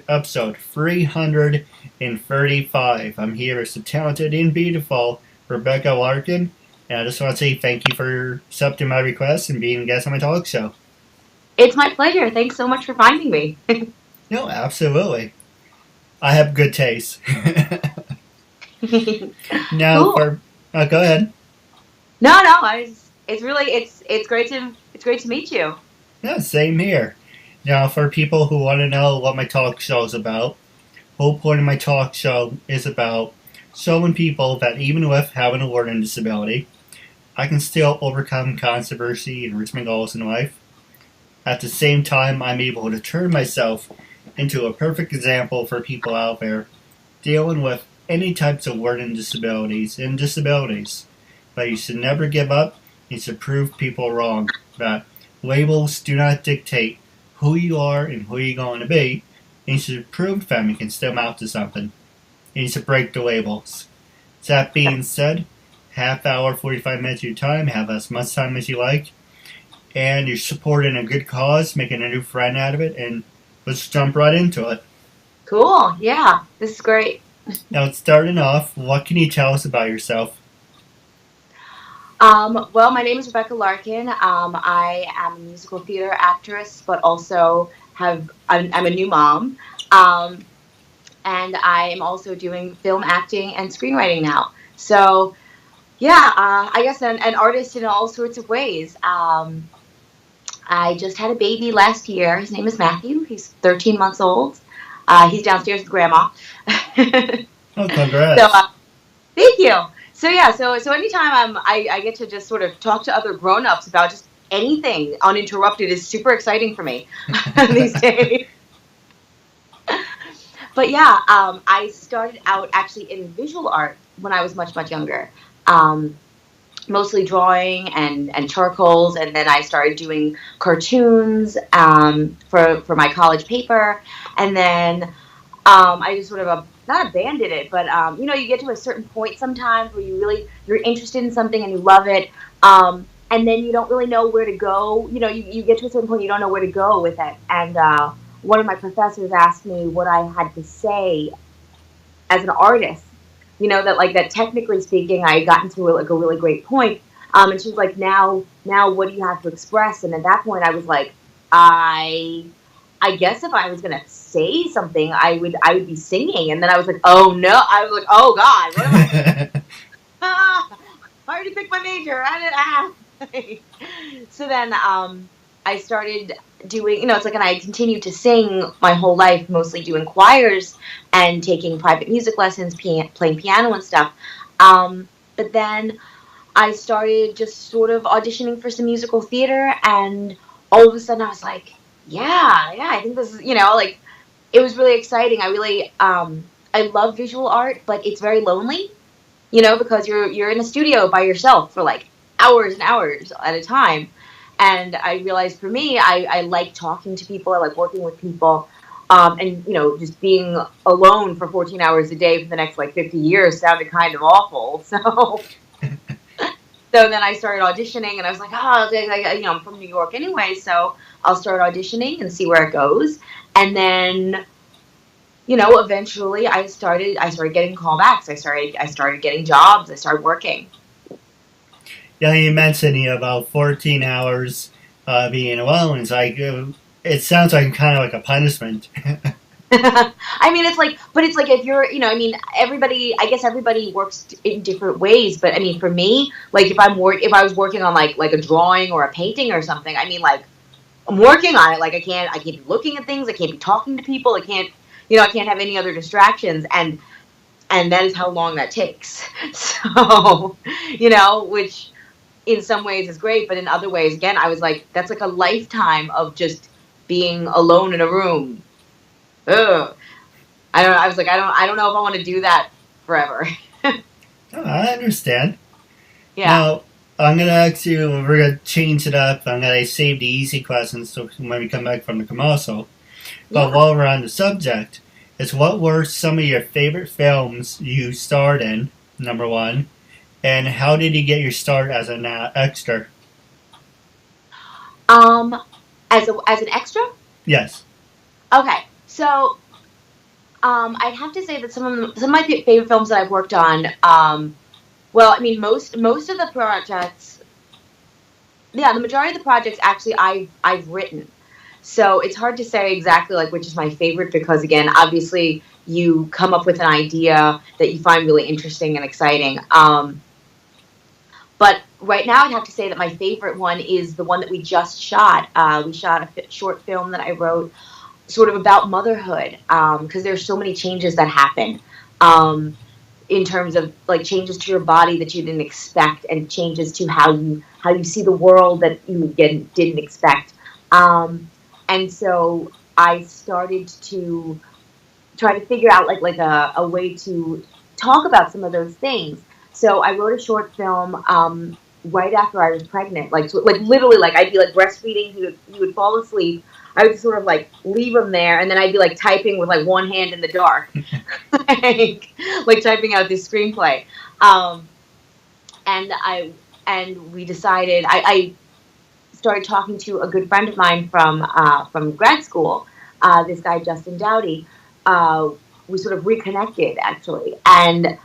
episode 335. I'm here with the talented and beautiful Rebecca Larkin, and I just want to say thank you for accepting my request and being a guest on my talk show. It's my pleasure. Thanks so much for finding me. No, absolutely. I have good taste. Now, Cool. for go ahead. No. It's really it's great to meet you. Yeah, same here. Now, for people who want to know what my talk show is about, the whole point of my talk show is about showing people that even with having a learning disability, I can still overcome controversy and reach my goals in life. At the same time, I'm able to turn myself into a perfect example for people out there dealing with any types of learning disabilities and disabilities. But you should never give up. You should prove people wrong. That labels do not dictate who you are and who you're going to be. And you should prove to them you can still amount to something. And you should break the labels. That being said, half hour, 45 minutes of your time, have as much time as you like. And you're supporting a good cause, making a new friend out of it, and let's jump right into it. Cool. Yeah, this is great. Now, starting off, what can you tell us about yourself? Well, my name is Rebecca Larkin. I am a musical theater actress, but also I'm a new mom. Um, and I am also doing film acting and screenwriting now. So, yeah, I guess an artist in all sorts of ways. I just had a baby last year. His name is Matthew. He's 13 months old. He's downstairs with grandma. Oh, So, congrats. thank you. So yeah, so anytime I get to just sort of talk to other grown-ups about just anything uninterrupted is super exciting for me these days. But yeah, I started out actually in visual art when I was much younger. Um, Mostly drawing and charcoals, and then I started doing cartoons for my college paper, and then I just sort of not abandoned it, but you get to a certain point sometimes where you're interested in something and you love it, and then you don't really know where to go. You get to a certain point you don't know where to go with it. And one of my professors asked me what I had to say as an artist. That technically speaking, I had gotten to like a really great point. And she was like, now, what do you have to express? And at that point, I was like, I guess if I was gonna say something, I would be singing. And then I was like, oh no, I was like, oh God, what am I? I already picked my major. So then I started doing, it's like, and I continued to sing my whole life, mostly doing choirs and taking private music lessons, playing piano and stuff. But then I started just sort of auditioning for some musical theater, and all of a sudden I was like, yeah, I think this is, like, it was really exciting. I love visual art, but it's very lonely, because you're in a studio by yourself for like hours and hours at a time. And I realized for me, I like talking to people. I like working with people. And, just being alone for 14 hours a day for the next like 50 years sounded kind of awful. So then I started auditioning, and I was like, I'm from New York anyway, so I'll start auditioning and see where it goes. And then, eventually I started getting callbacks. I started getting jobs. I started working. Yeah, you mentioned about 14 hours being alone. It's like it sounds like kind of like a punishment. I mean, it's like if you're, I guess everybody works in different ways. But I mean, for me, like if I was working on like a drawing or a painting or something, I mean, like I'm working on it. Like I can't be looking at things. I can't be talking to people. I can't have any other distractions. And that is how long that takes. So, which in some ways is great, but in other ways, again, I was like, that's like a lifetime of just being alone in a room. Ugh. I don't know. I was like, I don't know if I want to do that forever. Oh, I understand. Yeah. Now, I'm going to ask you, we're going to change it up. I'm going to save the easy questions so when we come back from the commercial. But Yeah. while we're on the subject, is what were some of your favorite films you starred in, number one, and how did you get your start as an extra? Um, as an extra. Yes. Okay. So I'd have to say that some of my favorite films that I've worked on. Well, I mean, most of the projects, yeah, the majority of the projects actually I've written. So it's hard to say exactly like which is my favorite because again, obviously you come up with an idea that you find really interesting and exciting. But right now, I'd have to say that my favorite one is the one that we just shot. We shot a short film that I wrote sort of about motherhood because there's so many changes that happen in terms of like changes to your body that you didn't expect and changes to how you see the world that you again didn't expect. And so I started to try to figure out like a way to talk about some of those things. So I wrote a short film right after I was pregnant, like literally, like I'd be like breastfeeding, he would fall asleep. I would sort of like leave him there, and then I'd be like typing with like one hand in the dark, like typing out this screenplay. Um, and we decided I started talking to a good friend of mine from grad school, this guy Justin Dowdy. Uh, we sort of reconnected actually, and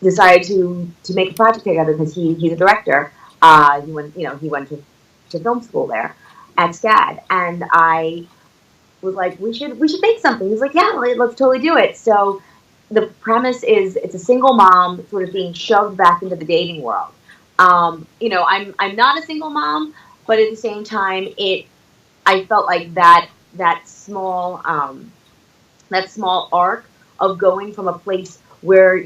decided to make a project together because he's a director. He went to film school there at SCAD, and I was like, we should make something. He's like, yeah, let's totally do it. So the premise is it's a single mom sort of being shoved back into the dating world. I'm not a single mom, but at the same time, I felt like that small arc of going from a place where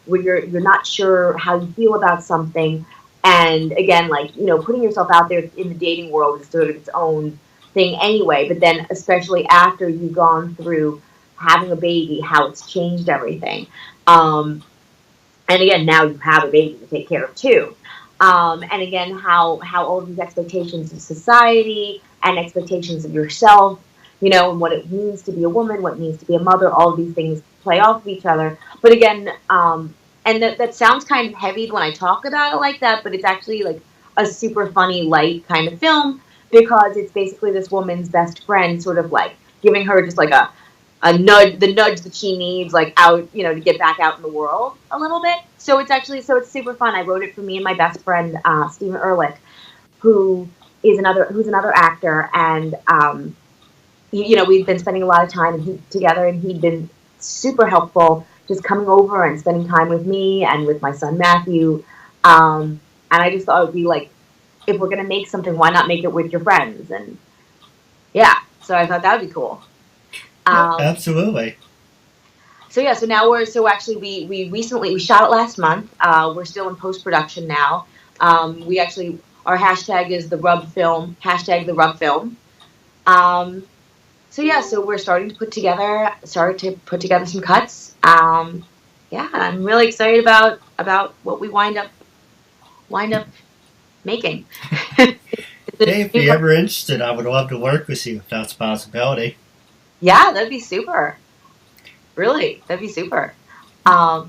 where you're not sure how you feel about something, and again, like putting yourself out there in the dating world is sort of its own thing anyway, but then especially after you've gone through having a baby, how it's changed everything. And again, now you have a baby to take care of too. And again, how all of these expectations of society and expectations of yourself, and what it means to be a woman, what it means to be a mother, all of these things play off of each other. But again, and that sounds kind of heavy when I talk about it like that, but it's actually like a super funny, light kind of film because it's basically this woman's best friend sort of like giving her just like a nudge, the nudge that she needs, like out, to get back out in the world a little bit. So it's super fun. I wrote it for me and my best friend, Stephen Ehrlich, who who's another actor, and we've been spending a lot of time together, and he'd been super helpful, just coming over and spending time with me and with my son Matthew. And I just thought it would be like, if we're gonna make something, why not make it with your friends? And yeah, so I thought that would be cool. Yep, absolutely. So yeah, so actually we shot it last month. We're still in post production now. We actually our hashtag is the Rub Film, hashtag the Rub Film. So yeah, so we're starting to put together some cuts. Yeah, I'm really excited about what we wind up making. Hey, if you're ever interested, I would love to work with you if that's a possibility. Yeah, that'd be super. Really, that'd be super. But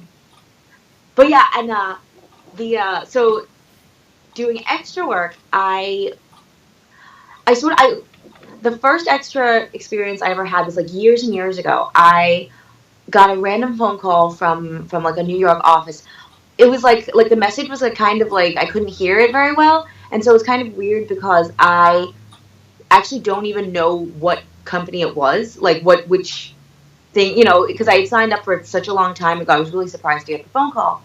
yeah, and so doing extra work, I the first extra experience I ever had was like years and years ago. I got a random phone call from like a New York office. It was like the message was like kind of like I couldn't hear it very well, and so it was kind of weird because I actually don't even know what company it was, like which thing, because I had signed up for it such a long time ago. I was really surprised to get the phone call,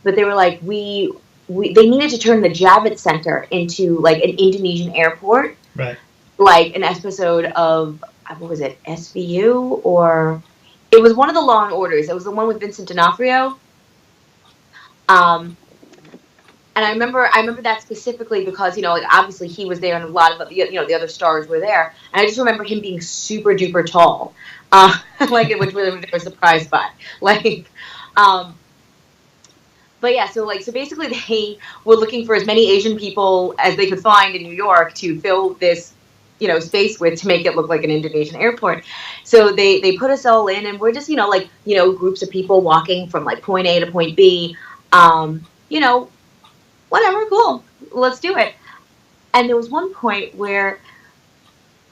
but they were like, they needed to turn the Javits Center into like an Indonesian airport, right? Like an episode of what was it, SVU, or it was one of the Law and Orders. It was the one with Vincent D'Onofrio. And I remember that specifically because like obviously he was there and a lot of the other stars were there, and I just remember him being super duper tall, like which we were surprised by, like, but yeah, so basically they were looking for as many Asian people as they could find in New York to fill this space with to make it look like an Indonesian airport. So they put us all in, and we're just groups of people walking from like point A to point B. Whatever, cool, let's do it. And there was one point where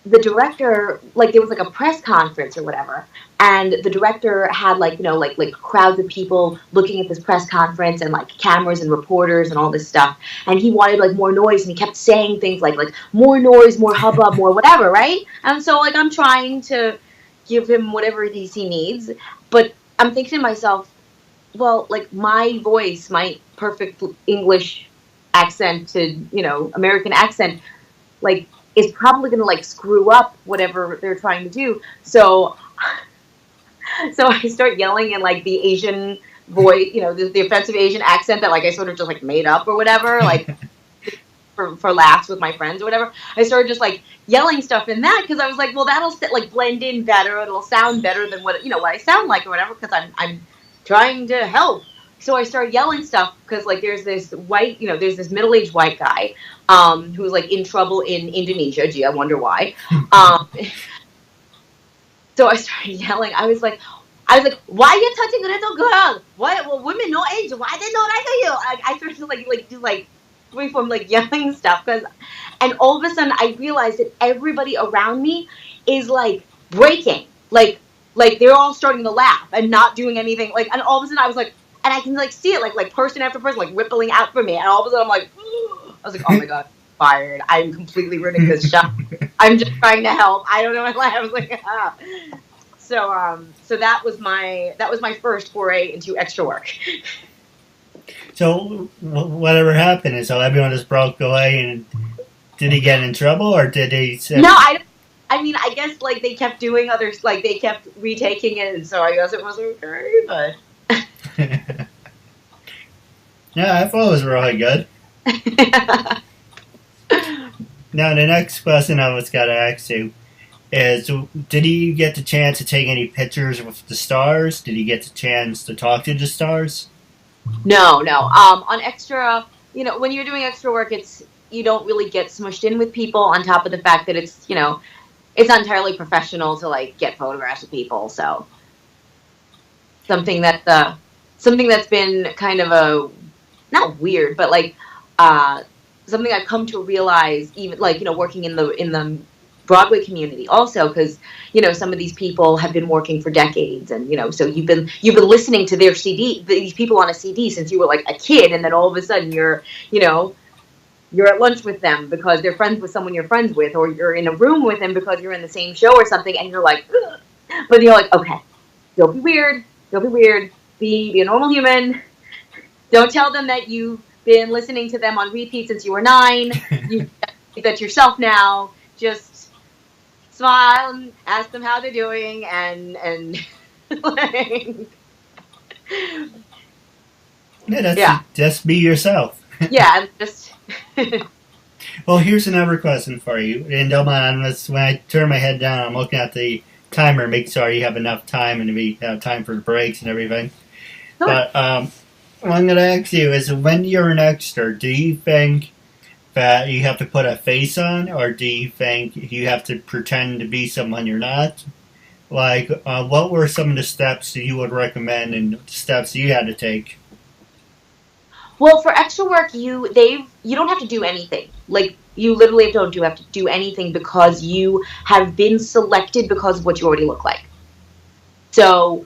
the director, like, there was like a press conference or whatever, and the director had, like, like crowds of people looking at this press conference, and like cameras and reporters and all this stuff, and he wanted like more noise, and he kept saying things like more noise, more hubbub, more whatever, right? And so, like, I'm trying to give him whatever it is he needs, but I'm thinking to myself, well, like, my voice, my perfect English accent to, American accent, like, is probably going to like screw up whatever they're trying to do. So I start yelling in like the Asian voice, the offensive Asian accent that like I sort of just like made up or whatever, like for laughs with my friends or whatever. I started just like yelling stuff in that because I was like, well, that'll like blend in better. It'll sound better than what what I sound like or whatever, because I'm trying to help. So I started yelling stuff because, like, there's this white, there's this middle-aged white guy who's, like, in trouble in Indonesia. Gee, I wonder why. So I started yelling. I was like, why are you touching a little girl? Why, well, women no age. Why they not like you? I started to, do, free form, like, yelling stuff. And all of a sudden, I realized that everybody around me is, like, breaking. Like they're all starting to laugh and not doing anything. Like, and all of a sudden, I was like, and I can, like, see it, like person after person, like, rippling out from me. And all of a sudden, I'm like, I was like, oh, my God, fired. I'm completely ruining this show. I'm just trying to help. I don't know what I was like, ah. So that was my first foray into extra work. So whatever happened, so everyone just broke away, and did he get in trouble, or did he say... No, I mean, I guess, like, they kept doing others, like, they kept retaking it, and so I guess it was okay, but... Yeah, I thought it was really good. Now, the next question I was going to ask you is, did he get the chance to take any pictures with the stars? Did he get the chance to talk to the stars? No. On extra, when you're doing extra work, you don't really get smushed in with people, on top of the fact that it's not entirely professional to, like, get photographs of people. So something that's been kind of not weird, but like something I've come to realize, even like working in the Broadway community also, because some of these people have been working for decades, and so you've been listening to their CD, these people on a CD, since you were like a kid, and then all of a sudden you're at lunch with them because they're friends with someone you're friends with, or you're in a room with them because you're in the same show or something, and you're like, ugh. But you're like, okay, don't be weird, be a normal human. Don't tell them that you've been listening to them on repeat since you were 9. You that's yourself now. Just smile and ask them how they're doing, and like, just be yourself. Yeah, just. Well, here's another question for you. And don't mind, when I turn my head down, I'm looking at the timer, make sure you have enough time and we have time for breaks and everything. Sure. But what I'm going to ask you is, when you're an extra, do you think that you have to put a face on, or do you think you have to pretend to be someone you're not? Like, what were some of the steps that you would recommend and steps you had to take? Well, for extra work, you don't have to do anything. Like, you literally don't have to do anything, because you have been selected because of what you already look like. So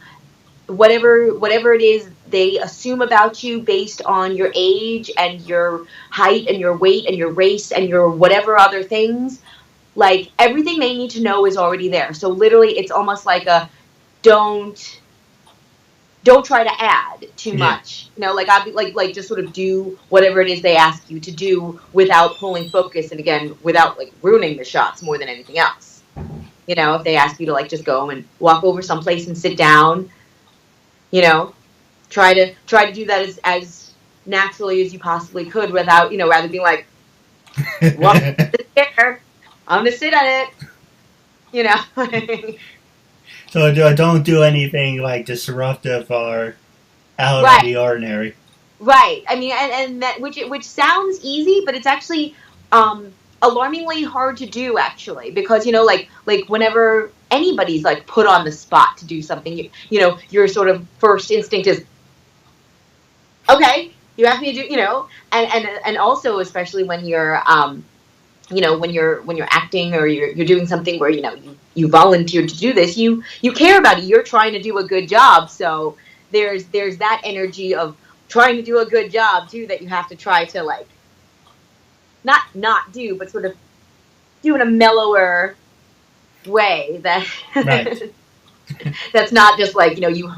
whatever it is they assume about you based on your age and your height and your weight and your race and your whatever other things, like, everything they need to know is already there. So literally, it's almost like a don't try to add too much. Like, I'd be like just sort of do whatever it is they ask you to do without pulling focus, and again, without like ruining the shots more than anything else. If they ask you to like just go and walk over someplace and sit down, try to do that as naturally as you possibly could, without rather being like, walk this chair, I'm gonna sit on it. So don't do anything like disruptive or out of the ordinary. Right. I mean, and that which sounds easy, but it's actually alarmingly hard to do, actually, because like whenever anybody's like put on the spot to do something, your sort of first instinct is, okay, you asked me to do, and also especially when you're when you're acting or you're doing something where you volunteered to do this, you care about it, you're trying to do a good job. So there's that energy of trying to do a good job too, that you have to try to like not do, but sort of do in a mellower way that Right. that's not just like you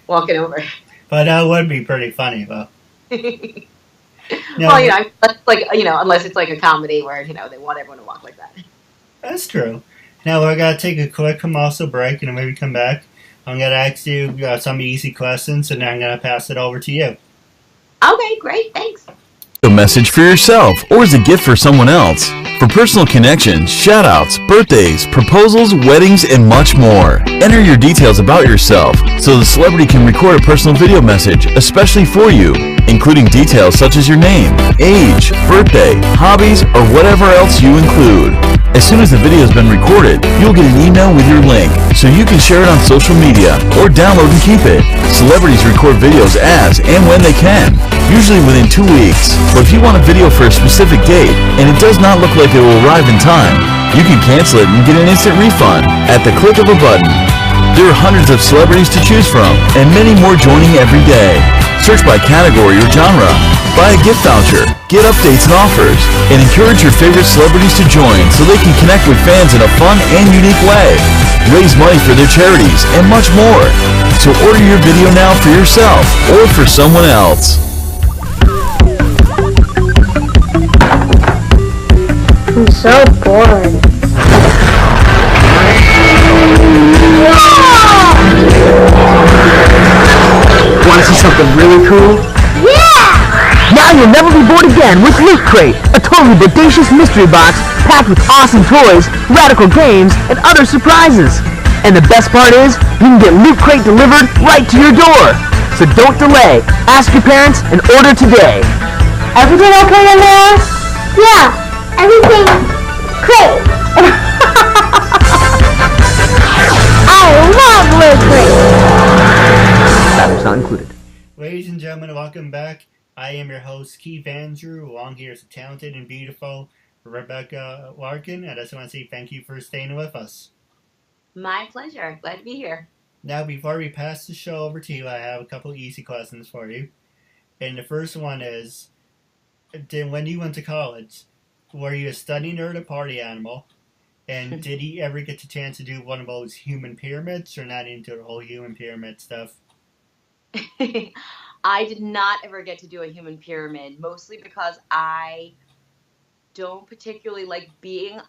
walking over. But that would be pretty funny, though. Well, Now, like unless it's like a comedy where they want everyone to walk like that. that's true. Now, we're going to take a quick commercial break, and then when we come back, I'm going to ask you some easy questions, and then I'm going to pass it over to you. Okay, great, thanks. A message for yourself or as a gift for someone else. For personal connections, shoutouts, birthdays, proposals, weddings, and much more. Enter your details about yourself so the celebrity can record a personal video message especially for you, including details such as your name, age, birthday, hobbies, or whatever else you include. As soon as the video has been recorded, you'll get an email with your link so you can share it on social media or download and keep it. Celebrities record videos as and when they can, usually within 2 weeks. But if you want a video for a specific date and it does not look like it will arrive in time, you can cancel it and get an instant refund at the click of a button. There are hundreds of celebrities to choose from and many more joining every day. Search by category or genre, buy a gift voucher, get updates and offers, and encourage your favorite celebrities to join so they can connect with fans in a fun and unique way. Raise money for their charities and much more. So order your video now for yourself or for someone else. I'm so bored. Want to see something really cool? Yeah! Now you'll never be bored again with Loot Crate, a totally bodacious mystery box packed with awesome toys, radical games, and other surprises. And the best part is, you can get Loot Crate delivered right to your door. So don't delay. Ask your parents and order today. Everything okay in there? Yeah, everything great. I love Loot Crate. Batteries not included. Ladies and gentlemen, welcome back. I am your host, Keith Andrew. Along here is the talented and beautiful Rebecca Larkin. And I just want to say thank you for staying with us. My pleasure. Glad to be here. Now, before we pass the show over to you, I have a couple easy questions for you. And the first one is, when you went to college, were you a study nerd or party animal? And did you ever get the chance to do one of those human pyramids, or not into the whole human pyramid stuff? I did not ever get to do a human pyramid, mostly because I don't particularly like being...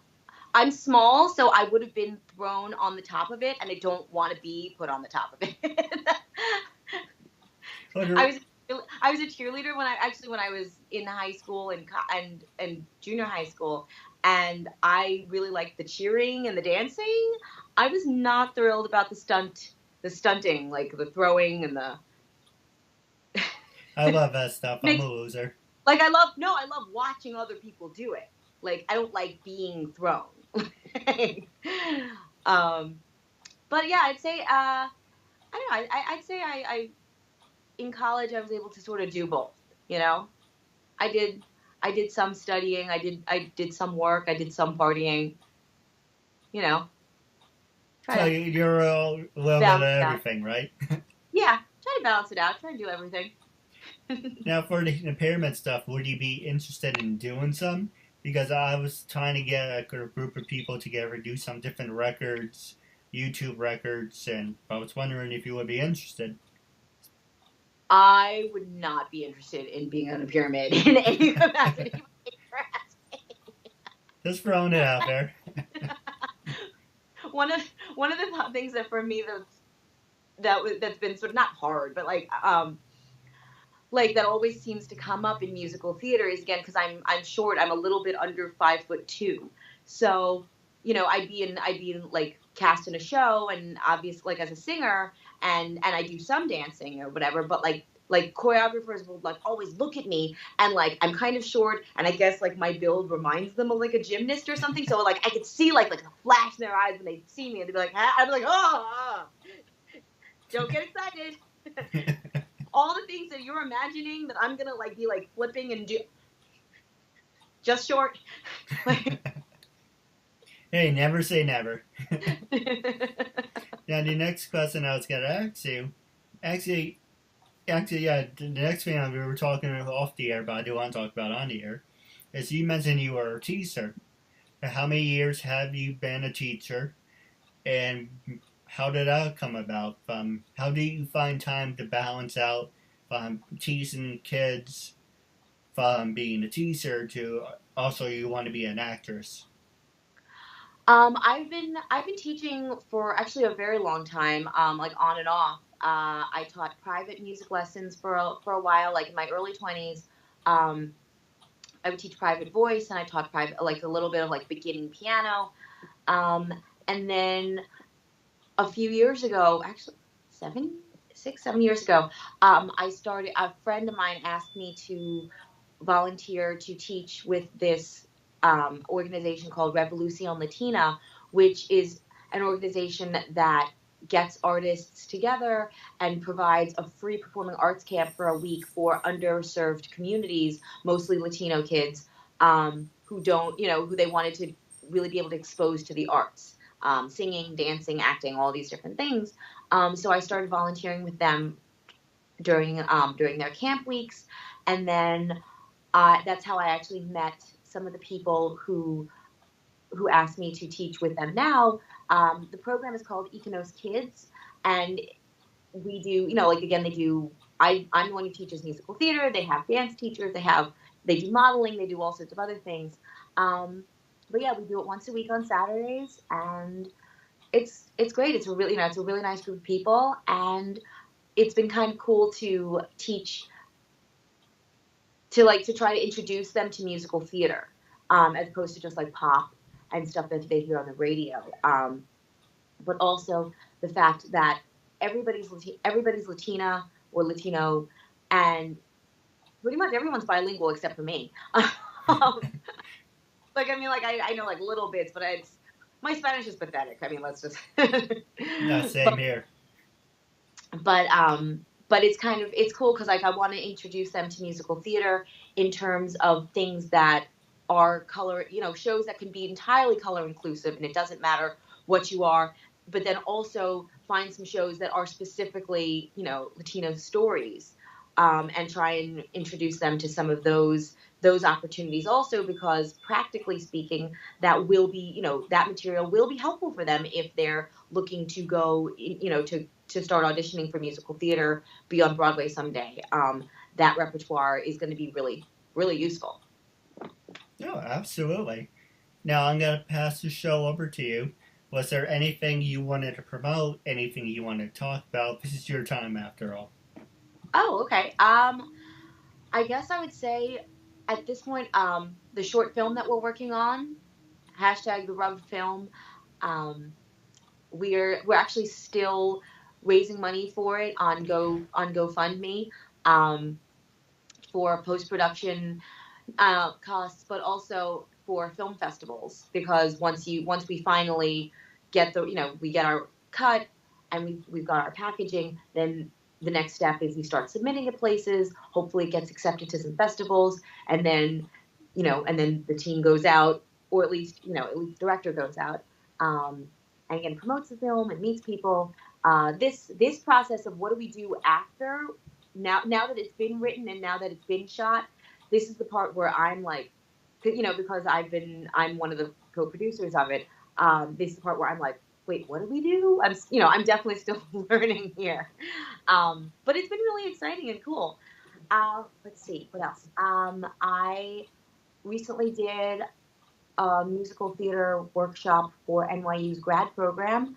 I'm small, so I would have been thrown on the top of it, and I don't want to be put on the top of it. I was a cheerleader when I was in high school and junior high school, and I really liked the cheering and the dancing. I was not thrilled about the stunting, like the throwing and the... I love that stuff. I'm a loser. Like I love watching other people do it. Like I don't like being thrown. But yeah, I'd say I don't know. I'd say I in college I was able to sort of do both. I did some studying. I did some work. I did some partying. So you're a little bit of everything, right? Yeah, try to balance it out. Try to do everything. Now, for the pyramid stuff, would you be interested in doing some? Because I was trying to get a group of people together to do some different records, YouTube records, and I was wondering if you would be interested. I would not be interested in being on a pyramid in any capacity. Just throwing it out there. One of the things that for me that's been sort of not hard, but like that always seems to come up in musical theater is, again, because I'm short. I'm a little bit under 5'2", so I'd be in like cast in a show, and obviously like as a singer, and I do some dancing or whatever, but like choreographers will like always look at me, and like I'm kind of short, and I guess like my build reminds them of like a gymnast or something, so like I could see like a flash in their eyes when they see me, and they'd be like, I'd be like, oh, don't get excited. All the things that you're imagining that I'm gonna like be like flipping and do, just short. Hey, never say never. Now, the next question I was going to ask you, actually, yeah, the next thing we were talking off the air, but I do want to talk about on the air, is you mentioned you were a teacher. How many years have you been a teacher, and how did that come about? How do you find time to balance out teaching kids from being a teacher to also you want to be an actress? I've been teaching for actually a very long time, like on and off. I taught private music lessons for a while, like in my early 20s. Um, I would teach private voice, and I taught private, like a little bit of like beginning piano. Um, and then a few years ago, actually 7 years ago, I started. A friend of mine asked me to volunteer to teach with this organization called Revolucion Latina, which is an organization that gets artists together and provides a free performing arts camp for a week for underserved communities, mostly Latino kids, who don't, who they wanted to really be able to expose to the arts, singing, dancing, acting, all these different things. So I started volunteering with them during their camp weeks, and then that's how I actually met some of the people who asked me to teach with them now. The program is called Econos Kids, and we do, like again, they do. I'm the one who teaches musical theater. They have dance teachers. They do modeling. They do all sorts of other things. But yeah, we do it once a week on Saturdays, and it's great. It's a really nice group of people, and it's been kind of cool to teach to try to introduce them to musical theater, as opposed to just like pop and stuff that they hear on the radio. But also the fact that everybody's Latina or Latino, and pretty much everyone's bilingual except for me. I know like little bits, but my Spanish is pathetic. I mean, let's just. Yeah, same here. But it's cool because like I want to introduce them to musical theater in terms of things that are color, shows that can be entirely color inclusive, and it doesn't matter what you are, but then also find some shows that are specifically, Latino stories, and try and introduce them to some of those opportunities also, because practically speaking, that will be, that material will be helpful for them if they're looking to go, to start auditioning for musical theater, be on Broadway someday. That repertoire is going to be really, really useful. No, absolutely. Now I'm going to pass the show over to you. Was there anything you wanted to promote? Anything you wanted to talk about? This is your time, after all. Oh, okay. I guess I would say at this point, the short film that we're working on, hashtag the Rub Film, we're actually still raising money for it on GoFundMe, for post production costs, but also for film festivals, because once we finally get we get our cut and we've got our packaging, then the next step is we start submitting to places. Hopefully, it gets accepted to some festivals, and then the team goes out, or at least the director goes out, and again promotes the film and meets people. This process of what do we do after, now that it's been written and now that it's been shot, this is the part where I'm like, because I'm one of the co-producers of it. This is the part where I'm like, wait, what do we do? I'm definitely still learning here. But it's been really exciting and cool. Let's see, what else? I recently did a musical theater workshop for NYU's grad program.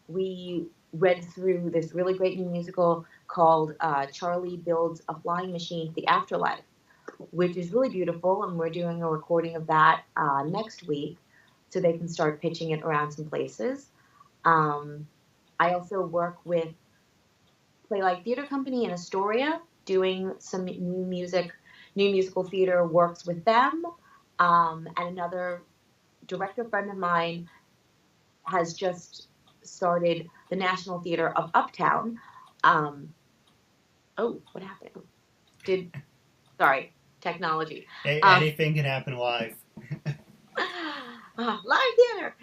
We read through this really great new musical called Charlie Builds a Flying Machine for the Afterlife, which is really beautiful, and we're doing a recording of that next week, so they can start pitching it around some places. I also work with Playwright Theater Company in Astoria, doing some new musical theater works with them. And another director friend of mine has just started the National Theater of Uptown. Oh, what happened? Sorry. technology. Anything can happen live. Live theater.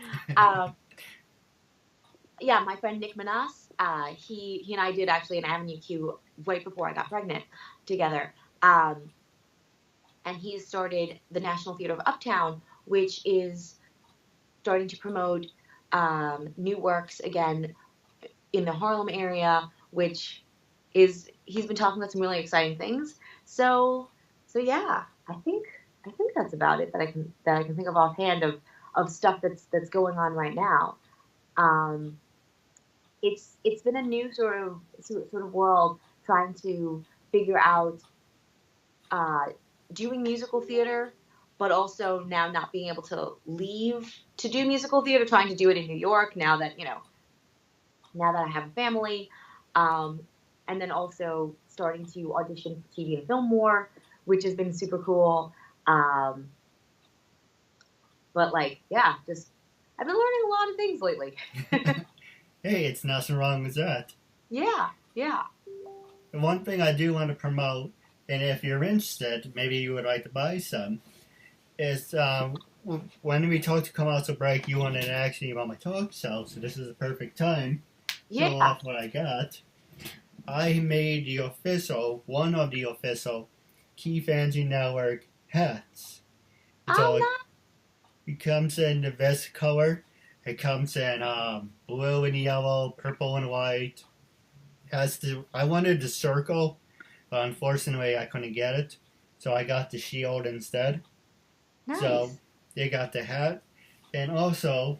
Yeah, my friend Nick Manas, he and I did actually an Avenue Q right before I got pregnant together. And he started the National Theater of Uptown, which is starting to promote new works again in the Harlem area, which is he's been talking about some really exciting things. So yeah, I think that's about it that I can think of offhand of stuff that's going on right now. It's been a new sort of world trying to figure out doing musical theater, but also now not being able to leave to do musical theater, trying to do it in New York now that I have a family, and then also starting to audition for TV and film more, which has been super cool. But just I've been learning a lot of things lately. Hey, it's nothing wrong with that. Yeah. The one thing I do want to promote, and if you're interested, maybe you would like to buy some, is when we talked to come out to break, you wanted to ask me about my talk show, so this is the perfect time to show off what I got. I made one of the official KeithAndrewNetWork hats. It comes in the vest color. It comes in blue and yellow, purple and white. I wanted the circle, but unfortunately I couldn't get it, so I got the shield instead. Nice. So they got the hat, and also,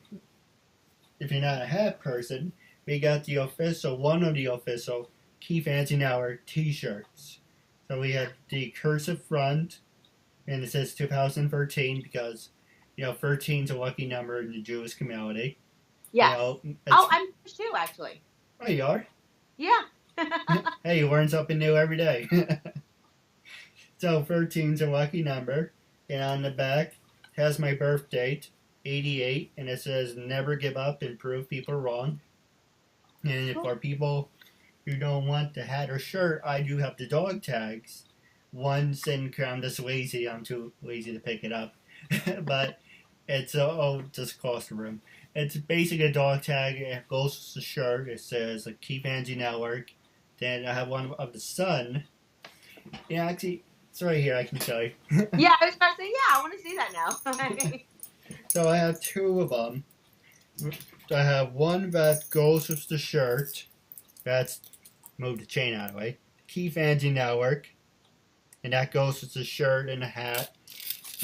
if you're not a hat person, we got one of the official KeithAndrewNetWork t-shirts. So we had the cursive front, and it says 2013 because 13 is a lucky number in the Jewish community. Yes. I'm Jewish too, actually. Oh, you are? Yeah. Hey, you learn something new every day. So 13 is a lucky number, and on the back has my birth date, 88, and it says never give up and prove people wrong. And for people who don't want the hat or shirt, I do have the dog tags. One's in, I'm just lazy. I'm too lazy to pick it up. But it's just across the room. It's basically a dog tag. It goes with the shirt. It says KeithAndrewNetWork. Then I have one of the sun. Yeah, actually, it's right here. I can show you. Yeah, I was about to say, I want to see that now. So I have two of them. I have one that goes with the shirt. That's, move the chain out of the way. KeithAndrewNetWork. And that goes with the shirt and the hat.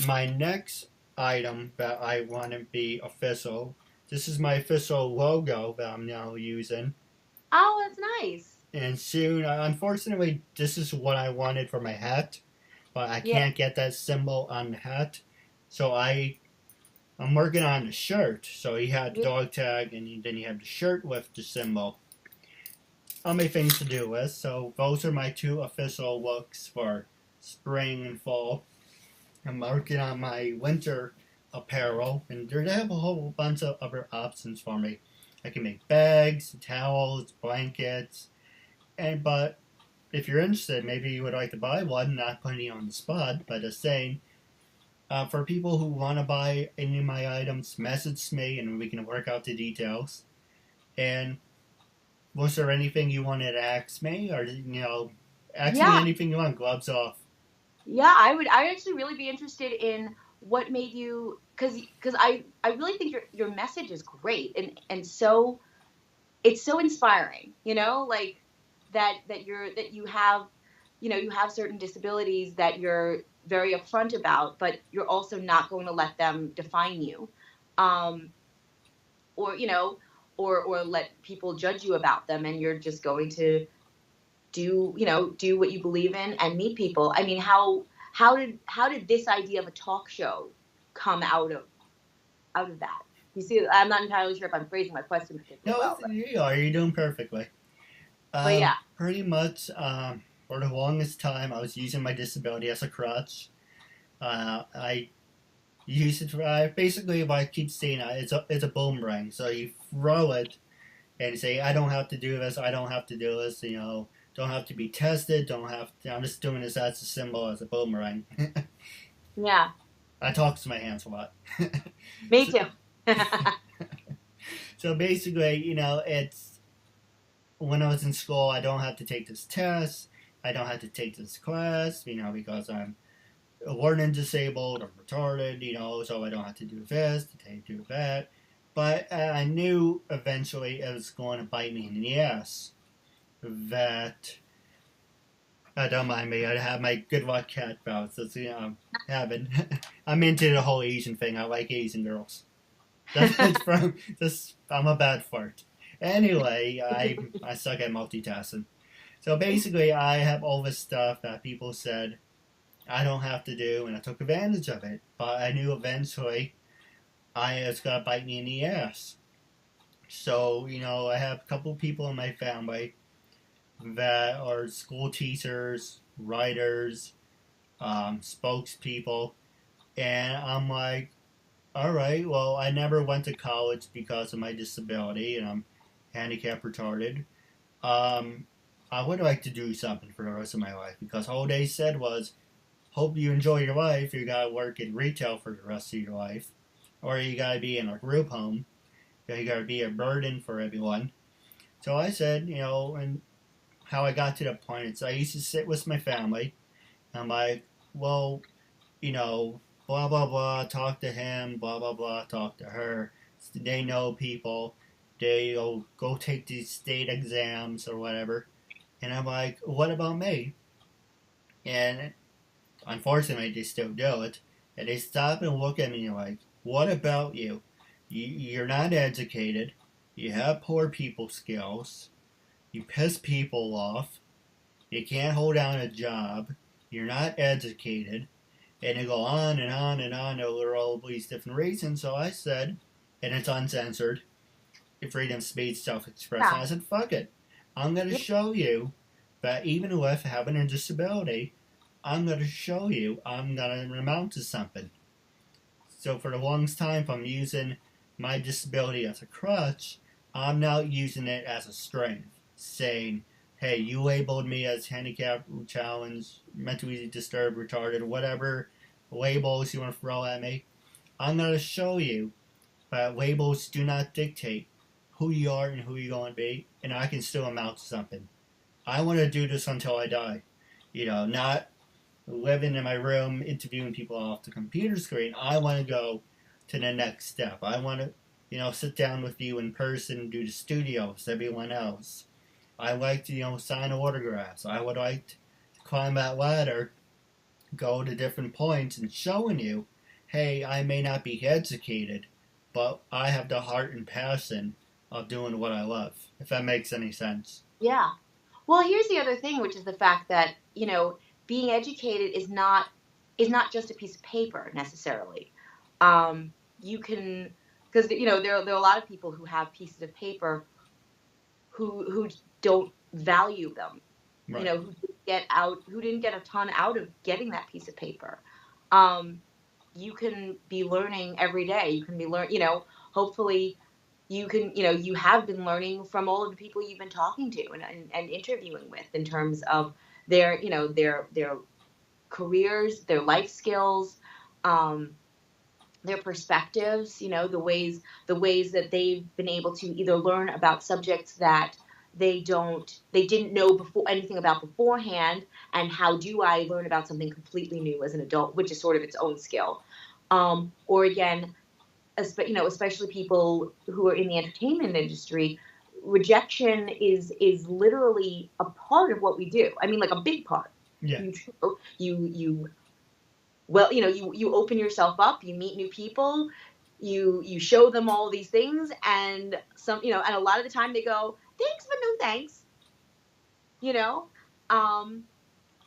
My next item that I want to be official. This is my official logo that I'm now using. Oh, that's nice. And soon, unfortunately, this is what I wanted for my hat. But I can't get that symbol on the hat. So I'm working on the shirt. So you had the dog tag, and then you have the shirt with the symbol. How many things to do with. So those are my two official looks for spring and fall. I'm working on my winter apparel, and they have a whole bunch of other options for me. I can make bags, towels, blankets, but if you're interested, maybe you would like to buy one, not putting you on the spot, but just saying, for people who want to buy any of my items, message me and we can work out the details. And was there anything you wanted to ask me, or ask me anything you want? Gloves off. Yeah, I'd actually really be interested in what made you, because I really think your message is great and so it's so inspiring, like that you have certain disabilities that you're very upfront about, but you're also not going to let them define you, or let people judge you about them, and you're just going to do what you believe in and meet people. I mean, how did this idea of a talk show come out of that? You see, I'm not entirely sure if I'm phrasing my question particularly well. You're doing perfectly. But yeah. Pretty much, for the longest time, I was using my disability as a crutch. I use it for, basically, if I keep saying it's a boomerang. So you throw it and say, I don't have to do this, don't have to be tested. I'm just doing this as a symbol, as a boomerang. Yeah. I talk to my hands a lot. Me too. So basically, it's when I was in school, I don't have to take this test. I don't have to take this class, because I'm learning disabled or retarded, so I don't have to do this, do that. But I knew eventually it was going to bite me in the ass. That, don't mind me, I have my good luck cat bouts. That's, having. I'm into the whole Asian thing. I like Asian girls. I'm a bad fart. Anyway, I suck at multitasking. So basically, I have all this stuff that people said I don't have to do, and I took advantage of it. But I knew eventually it's going to bite me in the ass. So, I have a couple people in my family that are school teachers, writers, spokespeople, and I'm like, alright, well, I never went to college because of my disability, and I'm handicapped retarded. I would like to do something for the rest of my life, because all they said was, hope you enjoy your life, you gotta work in retail for the rest of your life, or you gotta be in a group home, you gotta be a burden for everyone. So I said, and how I got to the point is I used to sit with my family, and I'm like, well, blah, blah, blah, talk to him, blah, blah, blah, talk to her. They know people. They'll go take these state exams or whatever. And I'm like, what about me? And unfortunately, they still do it. And they stop and look at me like, what about you? You're not educated. You have poor people skills. You piss people off. You can't hold down a job. You're not educated. And they go on and on and on over all these different reasons. So I said, and it's uncensored, freedom of speech, self-expression. I said, fuck it. I'm going to show you that even with having a disability, I'm going to show you I'm going to amount to something. So for the longest time, if I'm using my disability as a crutch, I'm now using it as a strength, saying, hey, you labeled me as handicapped, challenged, mentally disturbed, retarded, whatever labels you want to throw at me. I'm going to show you that labels do not dictate who you are and who you're going to be, and I can still amount to something. I want to do this until I die. Not living in my room, interviewing people off the computer screen. I want to go to the next step. I want to, sit down with you in person, do the studio with everyone else. I like to, sign autographs. I would like to climb that ladder, go to different points and showing you, hey, I may not be educated, but I have the heart and passion of doing what I love, if that makes any sense. Yeah. Well, here's the other thing, which is the fact that, being educated is not just a piece of paper necessarily. You can, because, there are a lot of people who have pieces of paper who don't value them, Right. who didn't get a ton out of getting that piece of paper. You can be learning every day. You can be hopefully you can, you have been learning from all of the people you've been talking to and interviewing with in terms of their careers, their life skills, their perspectives, the ways that they've been able to either learn about subjects that they didn't know anything about beforehand, and how do I learn about something completely new as an adult, which is sort of its own skill. Or again, especially people who are in the entertainment industry, rejection is literally a part of what we do. I mean, like a big part. Yeah. You open yourself up, you meet new people, you show them all these things, and and a lot of the time they go, thanks, but no thanks.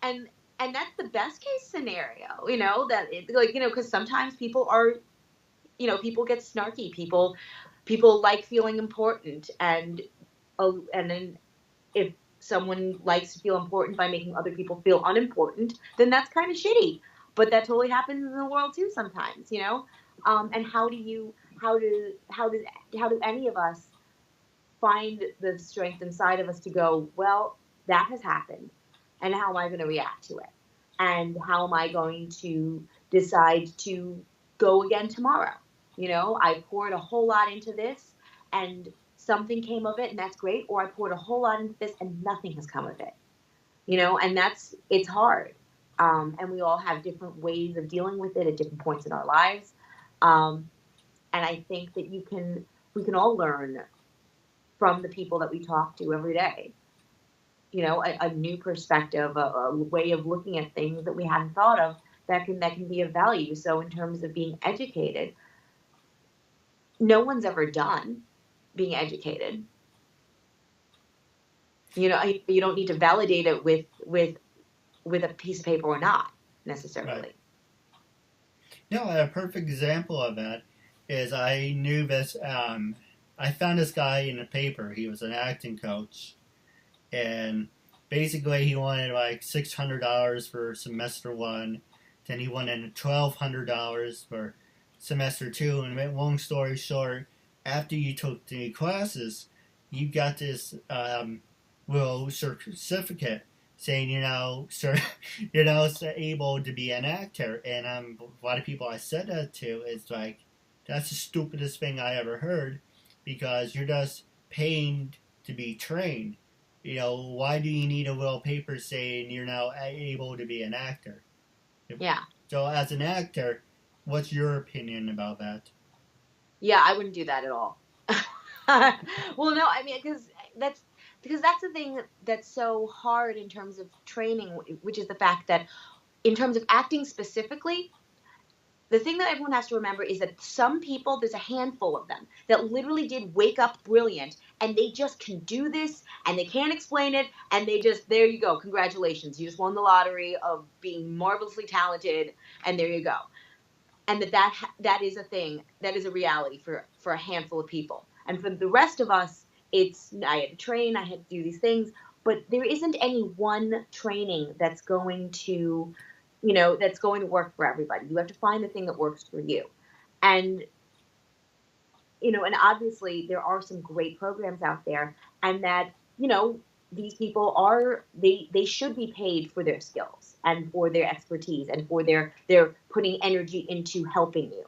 And that's the best case scenario, that because sometimes people are, people get snarky, people like feeling important, and then if someone likes to feel important by making other people feel unimportant, then that's kind of shitty. But that totally happens in the world too sometimes, and how do any of us find the strength inside of us to go, well, that has happened, and how am I going to react to it? And how am I going to decide to go again tomorrow? You know, I poured a whole lot into this and something came of it, and that's great. Or I poured a whole lot into this and nothing has come of it. You know, and it's hard. And we all have different ways of dealing with it at different points in our lives. And I think that we can all learn from the people that we talk to every day. You know, a new perspective, a way of looking at things that we hadn't thought of that can be of value. So in terms of being educated, no one's ever done being educated. You know, you don't need to validate it with a piece of paper or not necessarily. Right. No, a perfect example of that is I knew this. I found this guy in the paper. He was an acting coach, and basically he wanted like $600 for semester one. Then he wanted $1,200 for semester two. And long story short, after you took the classes, you got this little certificate saying able to be an actor. And a lot of people I said that to is like, that's the stupidest thing I ever heard, because you're just paying to be trained. You know, why do you need a little paper saying you're now able to be an actor? Yeah. So as an actor, what's your opinion about that? Yeah, I wouldn't do that at all. Well, no, I mean, because that's the thing that's so hard in terms of training, which is the fact that in terms of acting specifically, the thing that everyone has to remember is that some people, there's a handful of them that literally did wake up brilliant, and they just can do this, and they can't explain it, and they just, there you go, congratulations, you just won the lottery of being marvelously talented, and there you go. And that is a thing, that is a reality for a handful of people. And for the rest of us, I had to train, I had to do these things, but there isn't any one training that's going to work for everybody. You have to find the thing that works for you. And, and obviously there are some great programs out there, and that, these people they should be paid for their skills and for their expertise and for their putting energy into helping you.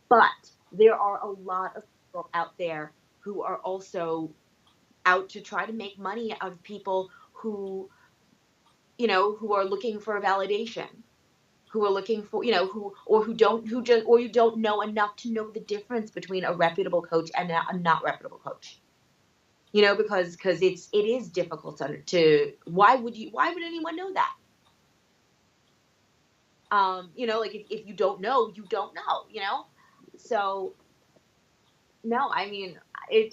But there are a lot of people out there who are also out to try to make money out of people who are looking for a validation, who are looking for, you don't know enough to know the difference between a reputable coach and a not reputable coach. Because it is difficult to why would anyone know that? Like if you don't know, you don't know, So no, I mean, it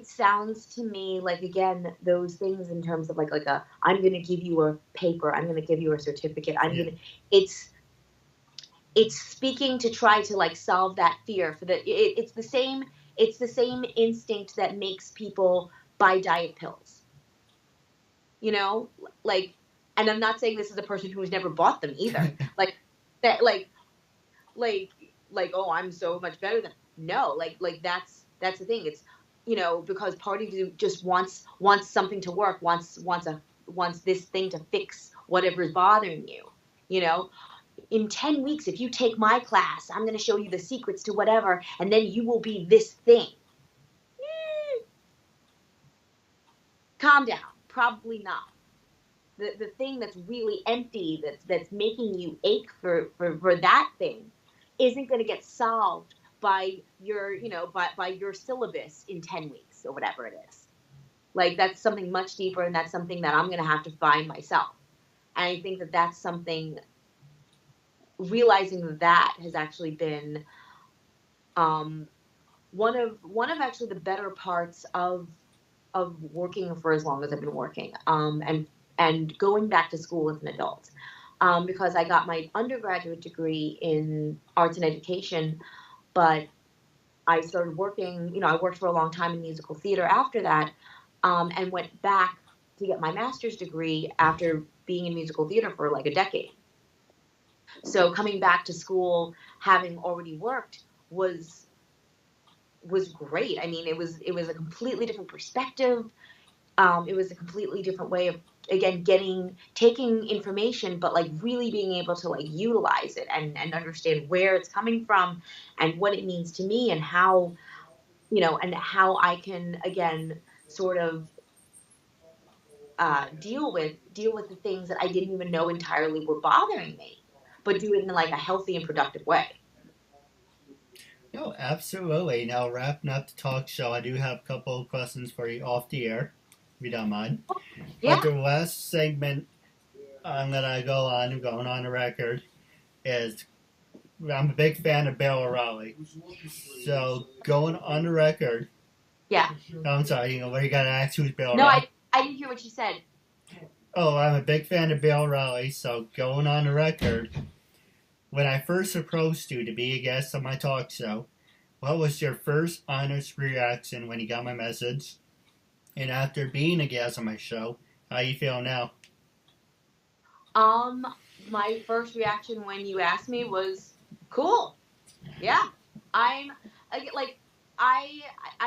sounds to me like, again, those things in terms of like I'm going to give you a paper, I'm going to give you a certificate, it's speaking to try to like solve that fear it's the same instinct that makes people buy diet pills, like, and I'm not saying this is a person who's never bought them either, like that, like, oh, I'm so much better than, no, like that's the thing. It's, because part of you just wants something to work, wants this thing to fix whatever's bothering you, in 10 weeks, if you take my class, I'm going to show you the secrets to whatever, and then you will be this thing. Calm down. Probably not. The thing that's really empty, that's making you ache for that thing, isn't going to get solved by your, by your syllabus in 10 weeks or whatever it is. Like, that's something much deeper, and that's something that I'm going to have to find myself. And I think that that's something, realizing that has actually been one of actually the better parts of working for as long as I've been working, and going back to school as an adult, because I got my undergraduate degree in arts and education, but I started working, I worked for a long time in musical theater after that, and went back to get my master's degree after being in musical theater for like a decade. So coming back to school, having already worked, was was great. I mean, it was a completely different perspective. It was a completely different way of, again, taking information, but like really being able to like utilize it and understand where it's coming from and what it means to me, and how, and how I can, again, sort of deal with the things that I didn't even know entirely were bothering me, but do it in like a healthy and productive way. No, absolutely. Now, wrapping up the talk show, I do have a couple of questions for you off the air, if you don't mind. Yeah. But the last segment I'm going to going on the record, is I'm a big fan of Bill O'Reilly. So, going on the record. Yeah. Oh, I'm sorry, what you got to ask, who's Bill No, O'Reilly? I didn't hear what you said. Oh, I'm a big fan of Bill O'Reilly, so going on the record, when I first approached you to be a guest on my talk show, what was your first honest reaction when you got my message? And after being a guest on my show, how you feel now? My first reaction when you asked me was, cool. Yeah. I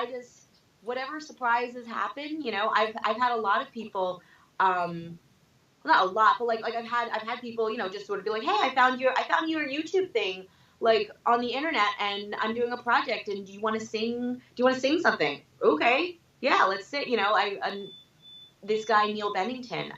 just, whatever surprises happen, I've had a lot of people, not a lot, but like I've had people, just sort of be like, hey, I found your YouTube thing, like, on the internet, and I'm doing a project, and do you want to sing something? Okay. Yeah, let's sit. This guy, Neil Bennington,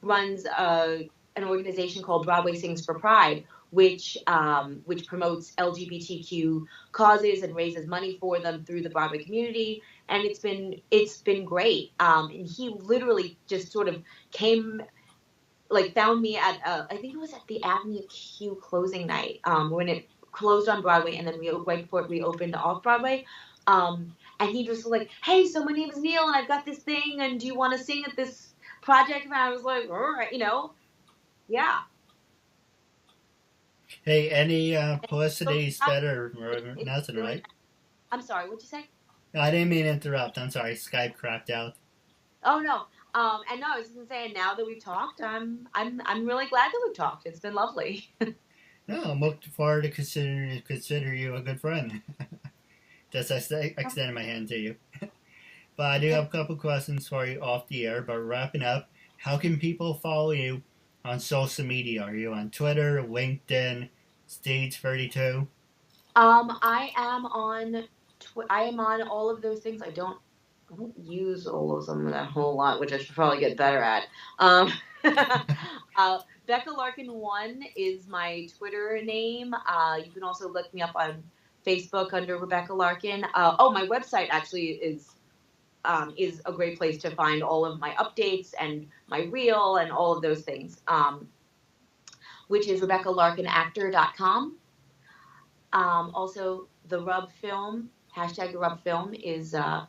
runs an organization called Broadway Sings for Pride, which promotes LGBTQ causes and raises money for them through the Broadway community, and it's been great. And he literally just sort of found me at I think it was at the Avenue Q closing night, when it closed on Broadway, and then right before it reopened off Broadway. And he just was like, hey, so my name is Neil, and I've got this thing, and do you want to sing at this project? And I was like, all right, yeah. Hey, any publicity is better or nothing, right? I'm sorry, what'd you say? No, I didn't mean to interrupt. I'm sorry, Skype cracked out. Oh no. And no, I was just gonna say, now that we've talked, I'm really glad that we've talked. It's been lovely. No, I'm looking forward to consider you a good friend. Just extended my hand to you. But I do have a couple questions for you off the air. But wrapping up, how can people follow you on social media? Are you on Twitter, LinkedIn, Stage 32? I am on all of those things. I don't use all of them a whole lot, which I should probably get better at. Becca Larkin 1 is my Twitter name. You can also look me up on Facebook under Rebecca Larkin. My website actually is a great place to find all of my updates and my reel and all of those things, which is RebeccaLarkinActor.com. Also, the Rub Film, hashtag the Rub Film, is the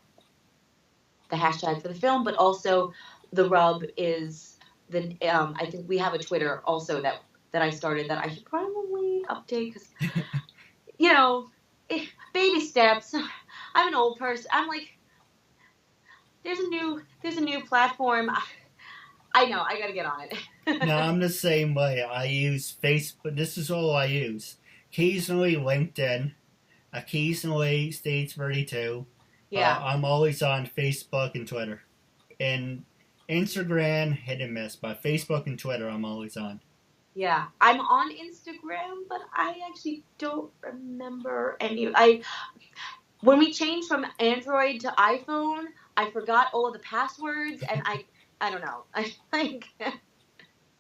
hashtag for the film, but also the Rub is I think we have a Twitter also that I started that I should probably update, because baby steps. I'm an old person. I'm like, there's a new platform. I know, I gotta get on it. No, I'm the same way. I use Facebook. This is all I use. Occasionally LinkedIn, occasionally Stage 32. Yeah. I'm always on Facebook and Twitter. And Instagram, hit and miss. But Facebook and Twitter, I'm always on. Yeah. I'm on Instagram, but I actually don't remember any. When we changed from Android to iPhone, I forgot all of the passwords, and I don't know. I think.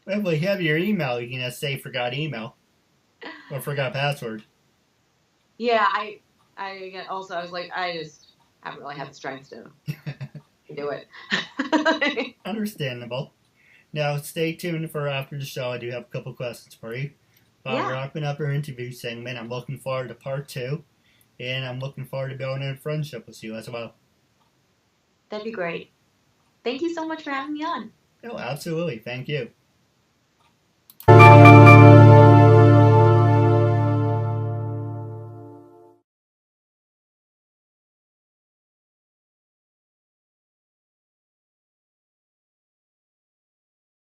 Well, if you have your email, you can just say forgot email. Or forgot password. Yeah, I also, I was like, I just haven't really had the strength to do it. Understandable. Now, stay tuned for after the show. I do have a couple questions for you. Wrapping up our interview segment, I'm looking forward to part 2. And I'm looking forward to building a friendship with you as well. That'd be great. Thank you so much for having me on. Oh, absolutely. Thank you.